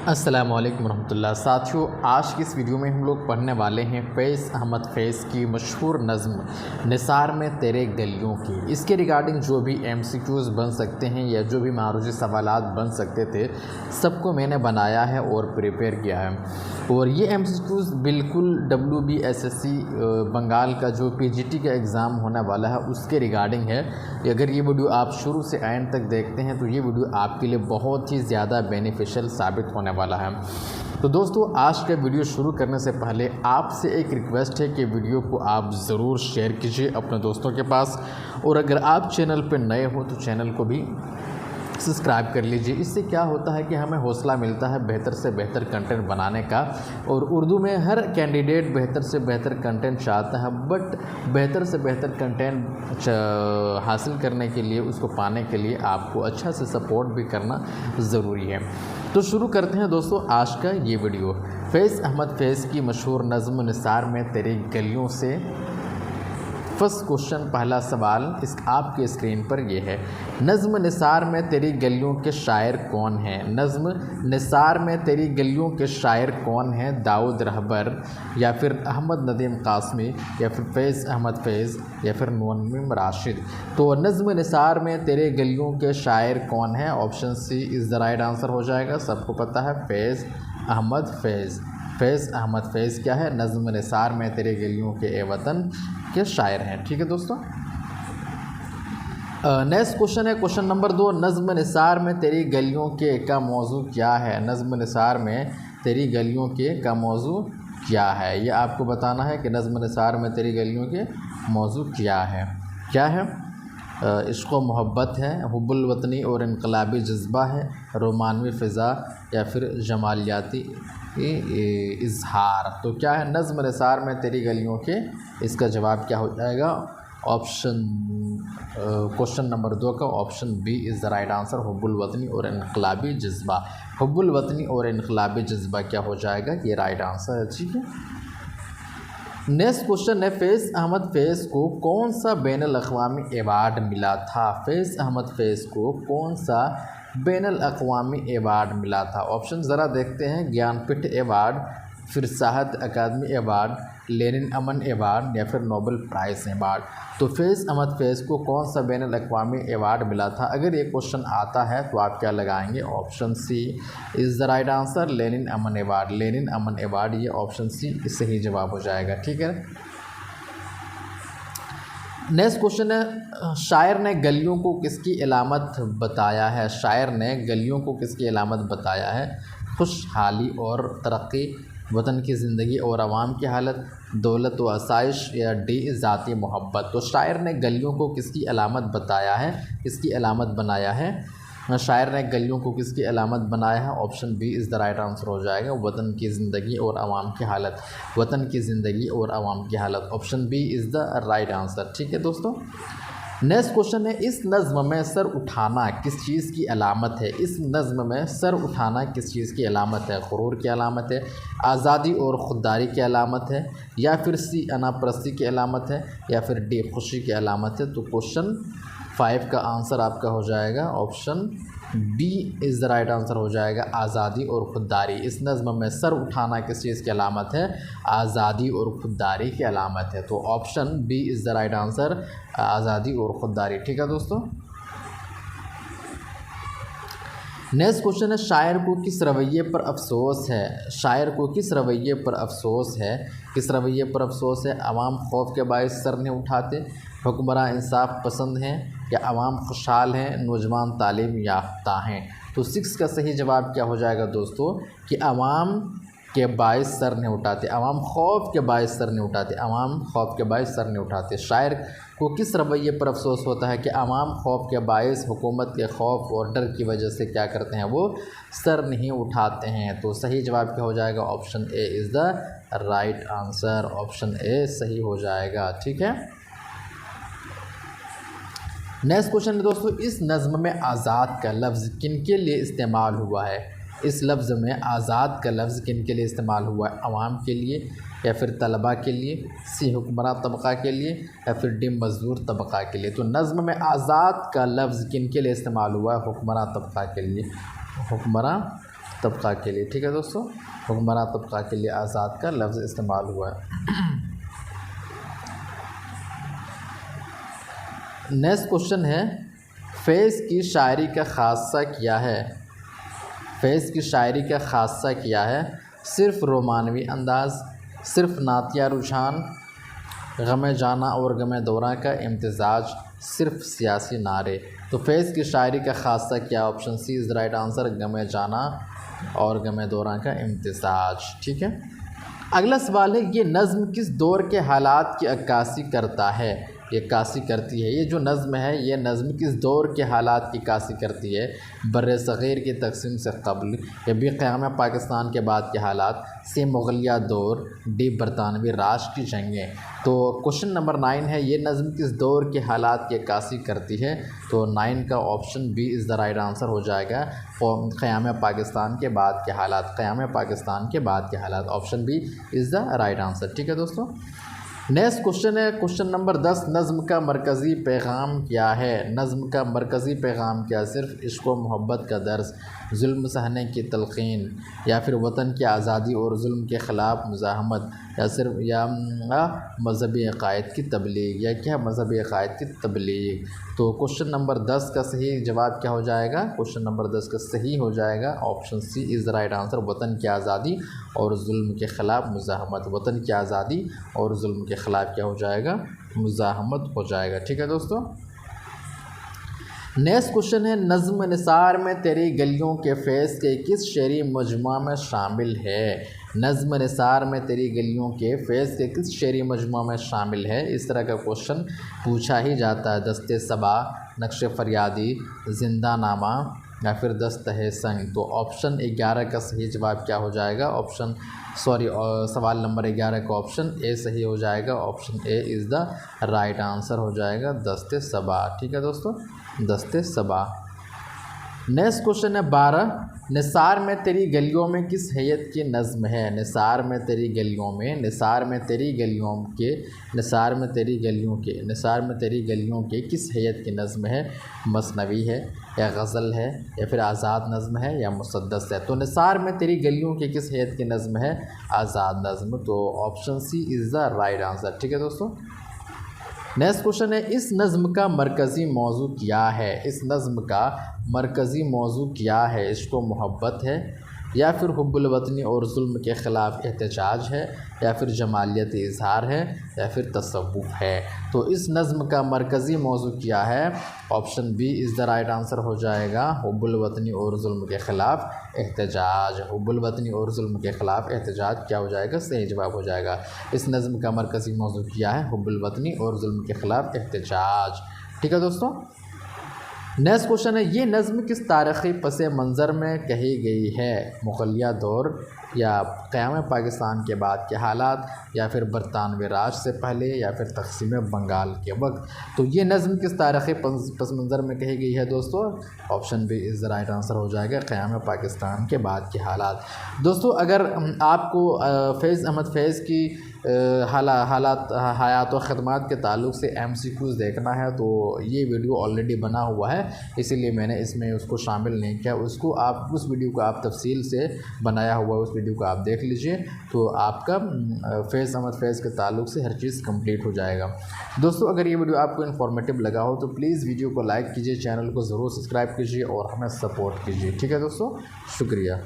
अस्सलाम वालेकुम रहमतुल्लाह। साथियों, आज की इस वीडियो में हम लोग पढ़ने वाले हैं फैज़ अहमद फैज़ की मशहूर नज़्म निसार में तेरे गलियों की। इसके रिगार्डिंग जो भी MCQs बन सकते हैं या जो भी मारूजी सवालात बन सकते थे, सबको मैंने बनाया है और प्रिपेयर किया है। और ये MCQs बिल्कुल WBSSC बंगाल का जो PGT का एग्ज़ाम होने वाला है उसके रिगार्डिंग है। अगर ये वीडियो आप शुरू से एंड तक देखते हैं तो ये वीडियो आपके लिए बहुत ही ज़्यादा बेनिफिशियल साबित होने वाला है। तो दोस्तों, आज का वीडियो शुरू करने से पहले आपसे एक रिक्वेस्ट है कि वीडियो को आप ज़रूर शेयर कीजिए अपने दोस्तों के पास, और अगर आप चैनल पर नए हो तो चैनल को भी सब्सक्राइब कर लीजिए। इससे क्या होता है कि हमें हौसला मिलता है बेहतर से बेहतर कंटेंट बनाने का। और उर्दू में हर कैंडिडेट बेहतर से बेहतर कंटेंट चाहता है, बट बेहतर से बेहतर कंटेंट हासिल करने के लिए, उसको पाने के लिए आपको अच्छा से सपोर्ट भी करना ज़रूरी है। तो शुरू करते हैं दोस्तों आज का ये वीडियो। फैज़ अहमद फैज़ की मशहूर नज़्म निसार में तेरी गलियों से। फर्स्ट क्वेश्चन, पहला सवाल इस आपके स्क्रीन पर ये है, नज़्म निसार में तेरी गलियों के शायर कौन हैं? नज़्म निसार में तेरी गलियों के शायर कौन हैं? दाऊद रहबर, या फिर अहमद नदीम कासमी, या फिर फैज़ अहमद फैज़, या फिर मुअम्मिम राशिद। तो नज़्म निसार में तेरे गलियों के शायर कौन हैं? Option C is the right answer हो जाएगा। सबको पता है फैज़ अहमद फैज़। फैज़ अहमद फैज़ क्या है? नज़्म निसार में तेरे गलियों के ए वतन के शायर हैं। ठीक है दोस्तों। नेक्स्ट क्वेश्चन है क्वेश्चन नंबर 2, नज़्म निसार में तेरी गलियों के का मौजू क्या है? नज़्म निसार में तेरी गलियों के का मौजू क्या है? ये आपको बताना है कि नज़्म निसार में तेरी गलियों के मौजू क्या है। क्या है? इश्क़ व मोहब्बत है, हुब्बुल वतनी और इनकलाबी जज्बा है, रोमानवी फ़िज़ा, या फिर जमालियाती इजहार। तो क्या है नज़्म निसार में तेरी गलियों के? इसका जवाब क्या हो जाएगा? ऑप्शन क्वेश्चन नंबर 2 का option B is the right answer, हुब्बुल वतनी और इनकलाबी जज्बा। हुब्बुल वतनी और इनकलाबी जज्बा क्या हो जाएगा? ये राइट आंसर है। ठीक है। नेक्स्ट क्वेश्चन है, फैज़ अहमद फैज़ को कौन सा बैनुल अक़वामी अवार्ड मिला था? फैज़ अहमद फैज़ को कौन सा बैनुल अक़वामी अवार्ड मिला था? ऑप्शन ज़रा देखते हैं, ज्ञानपीठ अवार्ड, फिर साहित्य अकादमी अवार्ड, लेनिन अमन अवार्ड, या फिर नोबेल प्राइज़ अवार्ड। तो फैज़ अहमद फैज़ को कौन सा बैनुल अक़वामी अवार्ड मिला था? अगर ये क्वेश्चन आता है तो आप क्या लगाएंगे? Option C is the right answer, Lenin Aman award. Lenin Aman award, ये ऑप्शन सी सही जवाब हो जाएगा। ठीक है। नेक्स्ट क्वेश्चन है, शायर ने गलियों को किसकी अलामत बताया है? शायर ने गलियों को किसकी अलामत बताया है? खुशहाली और तरक्की, वतन की ज़िंदगी और आवाम की हालत, दौलत व आसाइश, या डी ज़ाती मोहब्बत। तो शायर ने गलियों को किसकी अलामत बताया है, किसकी अलामत बनाया है? शायर ने गलियों को किसकी अलामत बनाया है? Option B is the right answer हो जाएगा, वतन की ज़िंदगी और आवाम की हालत। वतन की ज़िंदगी और आवाम की हालत, option B is the right answer. ठीक है दोस्तों। नेक्स्ट क्वेश्चन है, इस नज़्म में सर उठाना किस चीज़ की अलामत है? इस नज़्म में सर उठाना किस चीज़ की अलामत है? गुरूर की अलामत है, आज़ादी और ख़ुददारी की अलामत है, या फिर सी अनापरस्ती की अलामत है, या फिर डी खुशी की अलामत है? तो क्वेश्चन 5 का आंसर आपका हो जाएगा option B is the right answer हो जाएगा, आज़ादी और ख़ुददारी। इस नज़्म में सर उठाना किस चीज़ की अलामत है? आज़ादी और ख़ुददारी की अलामत है। तो option B is the right answer, आज़ादी और ख़ुददारी। ठीक है दोस्तों। नेक्स्ट क्वेश्चन है, शायर को किस रवैये पर अफसोस है? शायर को किस रवैये पर अफसोस है? किस रवैये पर अफसोस है? आवाम खौफ के बायस सर नहीं उठाते, हुक्मरान इंसाफ पसंद हैं, या आवाम खुशहाल हैं, नौजवान तालीम याफ्ता हैं? तो 6 का सही जवाब क्या हो जाएगा दोस्तों? कि आवाम के बायस सर नहीं उठाते, आवाम खौफ के बायस सर नहीं उठाते, आवाम खौफ के बायस सर नहीं उठाते। शायर को किस रवैये पर अफसोस होता है? कि आवाम खौफ के बायस, हुकूमत के खौफ और डर की वजह से क्या करते हैं? वो सर नहीं उठाते हैं। तो सही जवाब क्या हो जाएगा? Option A is the right answer, option A सही हो जाएगा। ठीक है। नेक्स्ट क्वेश्चन है दोस्तों, इस नज़्म में आज़ाद का लफ्ज़ किन के लिए इस्तेमाल हुआ है? इस लफ्ज़ में आज़ाद का लफ्ज़ किन के लिए इस्तेमाल हुआ है? आवाम के लिए, या फिर तलबा के लिए, सी हुक्मरान तबक़ा के लिए, या फिर डी मज़दूर तबक़ा के लिए? तो नज़्म में आज़ाद का लफ्ज़ किन के लिए इस्तेमाल हुआ है? हुक्मरान तबक़ा के लिए, हुक्मरान तबका के लिए। ठीक है दोस्तों, हुक्मरान तबका के लिए आज़ाद का लफ्ज़ इस्तेमाल हुआ है। नेक्स्ट क्वेश्चन है, फैज़ की शायरी का ख़ासा क्या है? फैज़ की शायरी का ख़ासा क्या है? सिर्फ़ रोमानवी अंदाज़, सिर्फ़ नातिया रुझान, गम जाना और गम दौरा का इम्तिज़ाज, सिर्फ़ सियासी नारे। तो फैज़ की शायरी का ख़ासा क्या? Option C is the right answer, गम जाना और गम दौरा का इम्तिज़ाज। ठीक है, अगला सवाल है, ये नज़्म किस दौर के हालात की अक्कासी करता है? ये कासी करती है, ये जो नज़्म है ये नज़्म किस दौर के हालात की कासी करती है? बर्र सग़ीर की तकसीम से कबल, या बी क़याम पाकिस्तान के बाद के हालात, से मुग़लिया दौर, डी बरतानवी राज की जंगें। तो क्वेश्चन नंबर 9 है, ये नज़्म किस दौर के हालात की अक्कासी करती है? तो 9 का option B is the right answer हो जाएगा, क़याम पाकिस्तान के बाद के हालात, क़याम पाकिस्तान के बाद के हालात, option B is the right answer. ठीक है दोस्तों, नेक्स्ट क्वेश्चन है क्वेश्चन नंबर 10, नज़्म का मरकज़ी पैगाम क्या है? नज़्म का मरकज़ी पैगाम क्या? सिर्फ़ इश्क़ व मोहब्बत का दर्स, जुल्म सहने की तलक़ीन, या फिर वतन की आज़ादी और जुल्म के ख़िलाफ़ मुज़ाहमत, या सिर्फ या मज़हबी अक़ायद की तबलीग, या क्या मज़हबी अक़ायद की तबलीग। तो क्वेश्चन नंबर 10 का सही जवाब क्या हो जाएगा? क्वेश्चन नंबर 10 का सही हो जाएगा option C is the right answer, वतन की आज़ादी और जुल्म के ख़िलाफ़ मुज़ाहमत। वतन की आज़ादी और जुल्म के ख़िलाफ़ क्या हो जाएगा? मुज़ाहमत हो जाएगा। ठीक है दोस्तों, नेक्स्ट क्वेश्चन है, नज़्म निसार में तेरी गलियों के फैज़ के किस शेरी मजमुआ में शामिल है? नज़्म निसार में तेरी गलियों के फैज़ के किस शेरी मजमुआ में शामिल है? इस तरह का क्वेश्चन पूछा ही जाता है। दस्ते सबा, नक्श फरियादी, जिंदा नामा, या फिर दस्तह संग। तो ऑप्शन 11 का सही जवाब क्या हो जाएगा? सवाल नंबर 11 का ऑप्शन ए सही हो जाएगा, option A is the right answer हो जाएगा, दस्ते सबा। ठीक है दोस्तों, दस्ते सबा। नेक्स्ट क्वेश्चन है 12, निसार में तेरी गलियों में किस हैयत की नज़्म है? निसार में तेरी गलियों में, निसार में तेरी गलियों के, निसार में तेरी गलियों के, निसार में तेरी गलियों के किस हैयत की नज़्म है? मसनवी है, या गज़ल है, या फिर आज़ाद नज़्म है, या मुसद्दस है? तो निसार में तेरी गलियों के किस हैयत की नज़्म है? आज़ाद नज़्म। तो option C is the right answer. ठीक है दोस्तों, नेक्स्ट क्वेश्चन है, इस नज़्म का मरकज़ी मौजू क्या है? इस नज़्म का मरकज़ी मौजू क्या है? इश्क़ व मोहब्बत है, या फिर हुब्बुल वतनी और जुल्म के ख़िलाफ़ एहतजाज है, या फिर जमालियत इज़हार है, या फिर तसव्वुफ़ है? तो इस नज़्म का मरकज़ी मौजू क्या है? Option B is the right answer हो जाएगा, हुब्बुल वतनी और जुल्म के ख़िलाफ़ एहतजाज। हुब्बुल वतनी और जुल्म के ख़िलाफ़ एहतजाज क्या हो जाएगा? सही जवाब हो जाएगा। इस नज़्म का मरकज़ी मौजू क्या है? हुब्बुल वतनी और जुल्म के ख़िलाफ़ एहतजाज। ठीक है दोस्तों, नेक्स्ट क्वेश्चन है, ये नज़्म किस तारीख़ी पस मंज़र में कही गई है? मुग़लिया दौर, या क़याम पाकिस्तान के बाद के हालात, या फिर बरतानवी राज से पहले, या फिर तक़सीम बंगाल के वक्त? तो ये नज़्म किस तारीख़ी पस मंज़र में कही गई है दोस्तों? Option B is the right answer हो जाएगा, क़याम पाकिस्तान के बाद के हालात। दोस्तों, अगर आपको फैज़ अहमद फैज़ की हालात हयात व ख़िदमत के ताल्लुक़ से MCQs देखना है तो ये वीडियो ऑलरेडी बना हुआ है, इसीलिए मैंने इसमें उसको शामिल नहीं किया। उसको आप उस वीडियो को आप तफसील से बनाया हुआ है, उस वीडियो को आप देख लीजिए, तो आपका फैज़ अहमद फैज़ के ताल्लुक़ से हर चीज़ कंप्लीट हो जाएगा। दोस्तों, अगर ये वीडियो आपको इन्फॉर्मेटिव लगा हो तो प्लीज़ वीडियो को लाइक कीजिए, चैनल को ज़रूर सब्सक्राइब कीजिए और हमें सपोर्ट कीजिए। ठीक है दोस्तों, शुक्रिया।